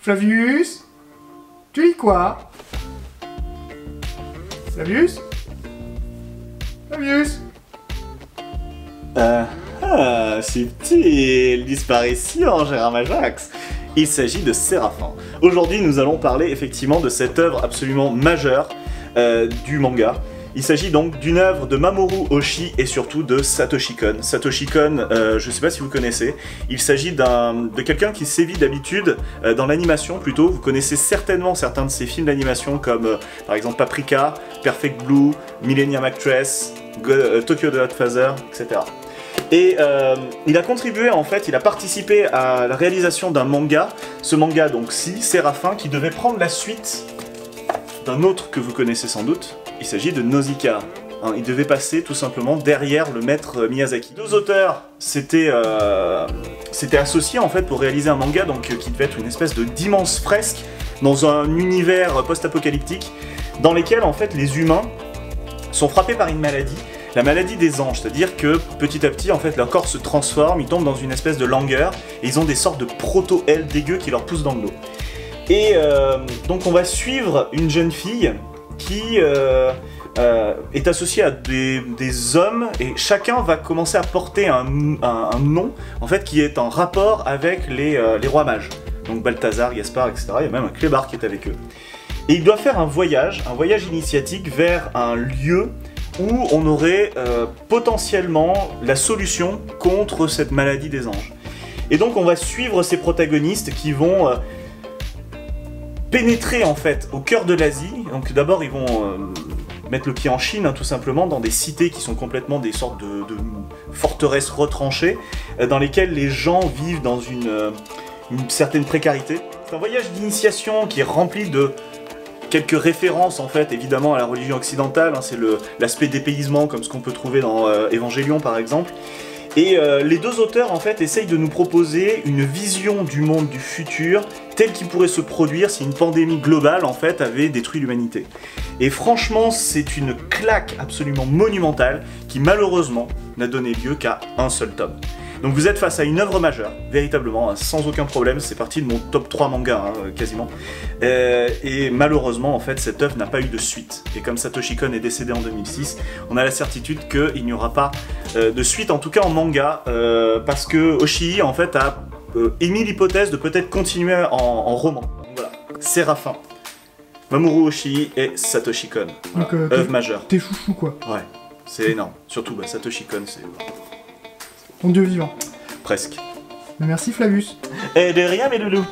Flavius? Tu lis quoi? Flavius? Flavius? Subtile disparition, Gérard Majax. Il s'agit de Séraphin. Aujourd'hui, nous allons parler effectivement de cette œuvre absolument majeure du manga. Il s'agit donc d'une œuvre de Mamoru Oshii et surtout de Satoshi Kon. Satoshi Kon, je ne sais pas si vous connaissez, il s'agit de quelqu'un qui sévit d'habitude dans l'animation plutôt. Vous connaissez certainement certains de ses films d'animation comme par exemple Paprika, Perfect Blue, Millennium Actress, Tokyo the Godfather, etc. Et il a contribué en fait, il a participé à la réalisation d'un manga, ce manga donc Séraphin, qui devait prendre la suite d'un autre que vous connaissez sans doute. Il s'agit de Nausicaa. Il devait passer tout simplement derrière le maître Miyazaki. Deux auteurs s'étaient associés en fait pour réaliser un manga donc, qui devait être une espèce d'immense fresque dans un univers post-apocalyptique dans lequel en fait les humains sont frappés par une maladie, la maladie des anges, c'est-à-dire que petit à petit en fait leur corps se transforme, ils tombent dans une espèce de langueur et ils ont des sortes de proto-ailes dégueux qui leur poussent dans le dos. Et donc on va suivre une jeune fille qui est associée à des hommes et chacun va commencer à porter un nom en fait qui est en rapport avec les rois mages. Donc Balthazar, Gaspard, etc. Il y a même un clébard qui est avec eux. Et il doit faire un voyage initiatique vers un lieu où on aurait potentiellement la solution contre cette maladie des anges. Et donc on va suivre ces protagonistes qui vont pénétrer en fait au cœur de l'Asie. Donc d'abord ils vont mettre le pied en Chine, tout simplement, dans des cités qui sont complètement des sortes de forteresses retranchées, dans lesquelles les gens vivent dans une certaine précarité. C'est un voyage d'initiation qui est rempli de quelques références en fait évidemment à la religion occidentale, c'est l'aspect dépaysement comme ce qu'on peut trouver dans Évangélion par exemple. Et les deux auteurs en fait essayent de nous proposer une vision du monde du futur tel qu'il pourrait se produire si une pandémie globale en fait avait détruit l'humanité. Et franchement c'est une claque absolument monumentale qui malheureusement n'a donné lieu qu'à un seul tome. Donc vous êtes face à une œuvre majeure, véritablement, sans aucun problème, c'est parti de mon top 3 manga, quasiment. Et malheureusement, en fait, cette œuvre n'a pas eu de suite. Et comme Satoshi Kon est décédé en 2006, on a la certitude qu'il n'y aura pas de suite, en tout cas en manga, parce que Oshii, en fait, a émis l'hypothèse de peut-être continuer en roman. Donc voilà, Séraphin, Mamoru Oshii et Satoshi Kon. Voilà. Donc, œuvre majeure. T'es chouchou, quoi. Ouais, c'est énorme. Surtout, Satoshi Kon, c'est... Ton dieu vivant. Presque. Merci Flavius. Et de rien mes loulous.